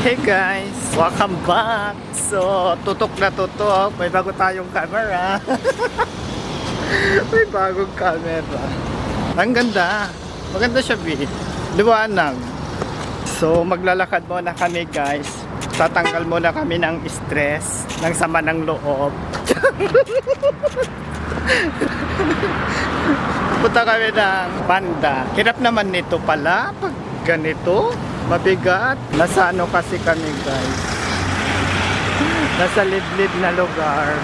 Hey guys, welcome back. So, tutok na tutok. May bago tayong camera. May bagong camera. Ang ganda. Maganda siya, B. Liwanag. So, maglalakad muna kami, guys. Tatanggal muna kami ng stress, ng sama ng loob. Punta kami ng banda. Hirap naman nito pala pag ganito. Mabigat. Nasa ano kasi kami, guys. Nasa liblib na lugar.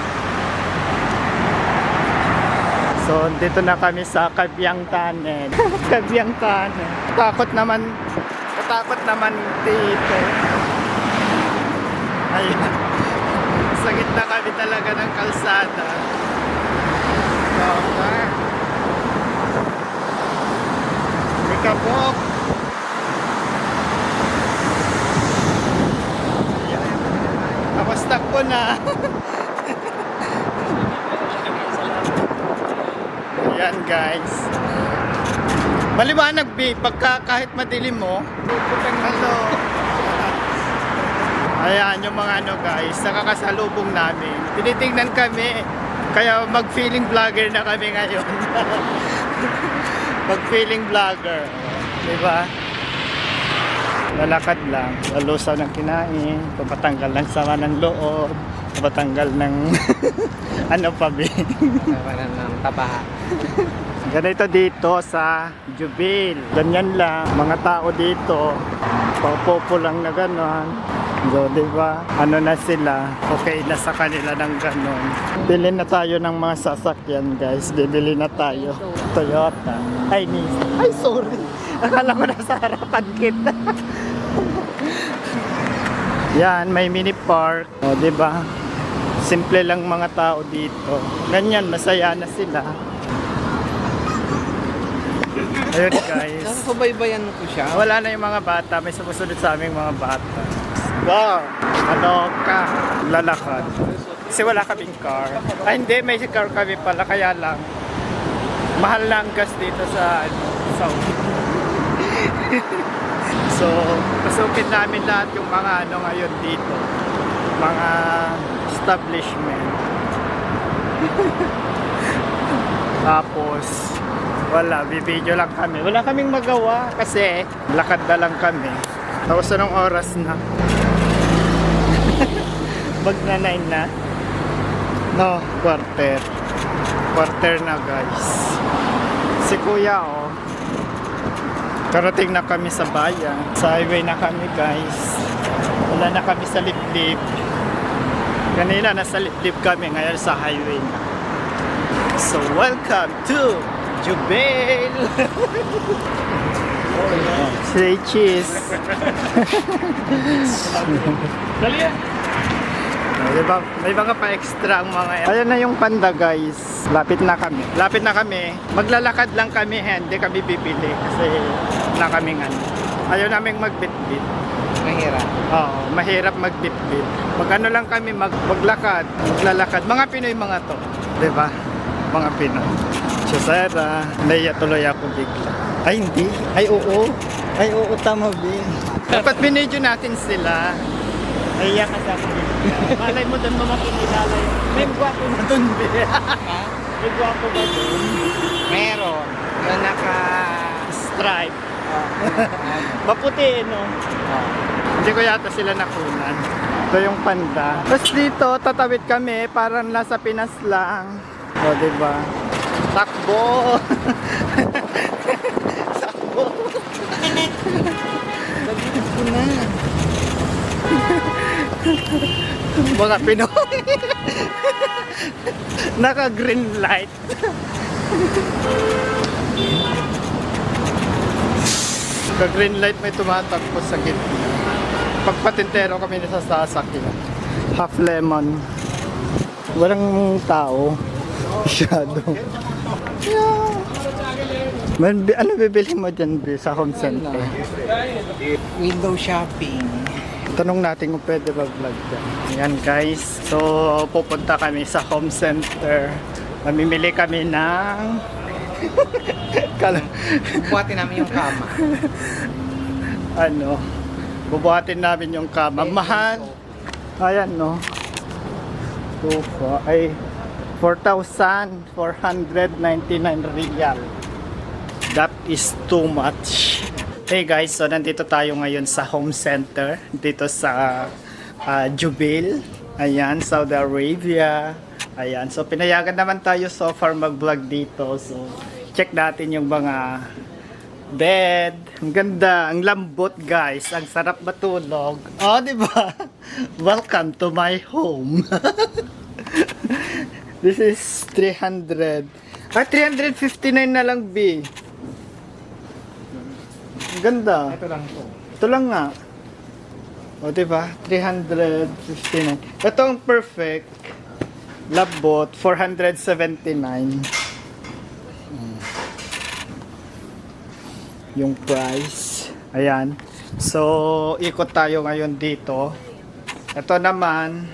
So, dito na kami sa Kabyang Tunnel. Kabyang Tunnel. Takot naman dito. Ayun. Sa gitna kami talaga ng kalsada. Okay. May kabok. Tapos takbo na. Ayan, guys. Maliwanag, B. Pagka kahit madilim mo. Hello. Ayan, yung mga ano, guys. Nakakasalubong namin. Tinitingnan kami. Kaya mag-feeling vlogger na kami ngayon. Mag-feeling vlogger. Diba? Lalakad lang, lalusaw ng kinain, papatanggal ng sama ng loob, papatanggal ng ano pa, B? ng taba. Ganito dito sa Jubil. Ganyan lang, mga tao dito, paupo lang na gano'n. So, diba? Ano na sila, okay na sa kanila ng gano'n. Bili na tayo ng mga sasakyan, guys. Bibili na tayo. Toyota. Ay, Nissan. Ay, sorry. Akala ko nasa harapan kita. Yan, may mini park. O, diba? Simple lang mga tao dito. Ganyan, masaya na sila. Ayun, guys. Nakabaybayan ko siya. Wala na yung mga bata. May sumusunod sa aming mga bata. Wow! Ano ka? Lalakad. Kasi wala kaming car. Ay, hindi. May car kami pala. Kaya lang. Mahal lang gas dito sa Saudi. So, pasukin namin lahat yung mga ano ngayon dito. Mga establishment. Tapos, wala, bibidyo lang kami. Wala kaming magawa kasi lakad na lang kami. Tapos anong oras na? Bag na 9 na? No, quarter. Quarter na, guys. Si Kuya, oh. Karating na kami sa bayan. Sa highway na kami, guys. Wala na kami sa liblib. Kanina nasa liblib kami, ngayon sa highway na. So, welcome to Jubil! Say cheese! Dali yan! Diba, may mga pa-extra ang mga yan. Ayan na yung panda, guys. Lapit na kami. Lapit na kami. Maglalakad lang kami, hindi kami bibili. Kasi wala kaming ano. Ayaw naming magbitbit. Mahirap. Oo, mahirap magbitbit. Mag-ano lang kami, maglalakad. Mga Pinoy mga to. Diba? Mga Pinoy. Susera. Naiya tuloy ako bigla. Ay, hindi. Ay, oo. Ay, oo, tama, bin. Dapat binidyo natin sila. Naiya ka sa akin. Malay mo doon mo makikilala yun. May gwapo na doon, bin. May gwapo ba doon? Meron. Na Stripe. Maputi, no? Hindi ko yata sila nakunan. Ito yung panda. Tapos dito, tatawid kami. Parang nasa Pinas lang. O, diba? Takbo! Takbo! Sabihin ko na. Mga Pinoy! Naka-green light. Naka-green light may tumatakbo sa gitna. Pagpatintero kami sa sasakyan. Half lemon. Walang tao. Masyado. Yeah. Ano bibili mo dyan, B, sa home center? Window shopping. Tanong natin kung pwede mag-vlog dyan. Ayan, guys. So, pupunta kami sa home center. Mamimili kami ng Buhatin namin yung kama. ano, Bubuhatin namin yung kama. Mahal. Ayan, no? Sofa. Ay, 4,499 real. That is too much. Hey guys, so nandito tayo ngayon sa home center. Dito sa Jubail. Ayan, Saudi Arabia. Ayan, so pinayagan naman tayo so far mag-vlog dito. So, check natin yung mga bed. Ang ganda, ang lambot guys. Ang sarap matulog. Oh, di ba? Welcome to my home. This is 300. 359 na lang, B. Ang ganda. Ito lang to. Ito lang nga. O, diba? 359. Ito ang perfect. Labot, 479. Yung price. Ayan. So, ikot tayo ngayon dito. Ito naman,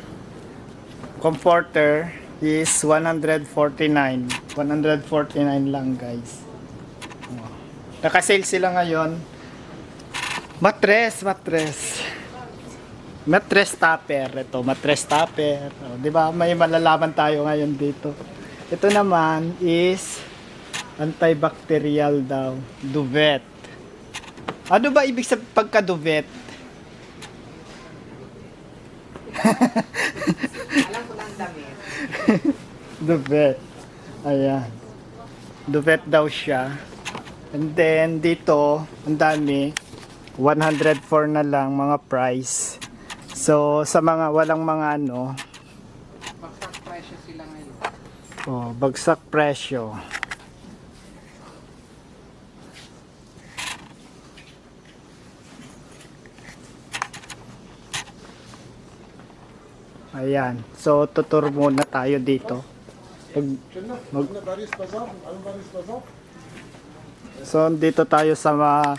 comforter is 149. 149 lang, guys. Naka-sale sila ngayon. Mattress. Mattress topper. Ito, mattress topper. O, di ba? May malalaman tayo ngayon dito. Ito naman is antibacterial daw. Duvet. Ano ba ibig sabihin pagka-duvet? Alam ko lang damit. Duvet. Ayan. Duvet daw siya. And then, dito, ang dami. 104 na lang mga price. So, sa mga walang mga ano, Baksak presyo sila ngayon. oh, bagsak presyo. Ayan. So, tutur muna tayo dito. So, dito tayo sa mga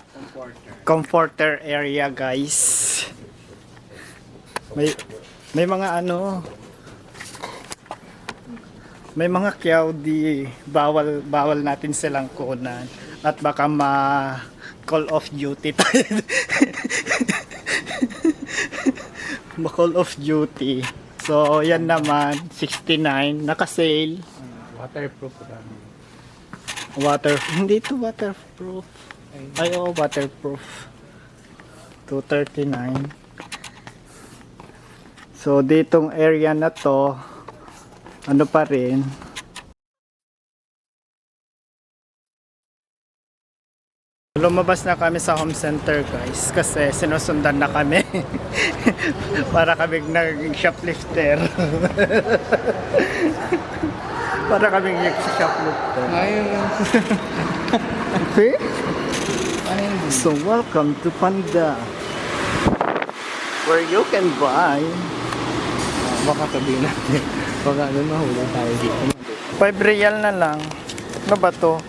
comforter area, guys. May mga ano, may mga kiyaudi, bawal natin silang kunan at baka call of duty tayo. Call of duty. So yan naman 69 naka-sale. Waterproof lang. Hindi to waterproof. Ay, oo, waterproof. 239. So, ditong area na to, ano pa rin, lumabas na kami sa home center guys kasi sinusundan na kami para kami naging shoplifter. Para kami naging shoplifter. Ngayon lang. Okay? So, welcome to Panda, where you can buy. Baka sabihin natin. Baka ano mahuli tayo dito. 5 real na lang. Ano ba to?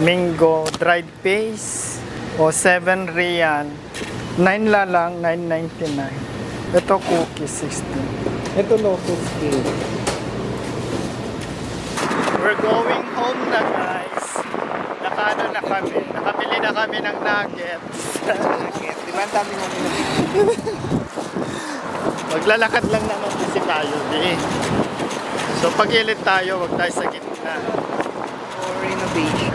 Mango dried paste o 7 real. 9 la lang, 9.99. Ito cookies 16. Ito lotus cake. We're going home na guys. Nakano na kami. Nakabili na kami ng nuggets. Di ba ang dami mo Maglalakad lang naman kasi tayo. So pagilid tayo, wag tayo sa gitna. for renovation?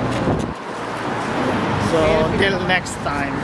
So till next time.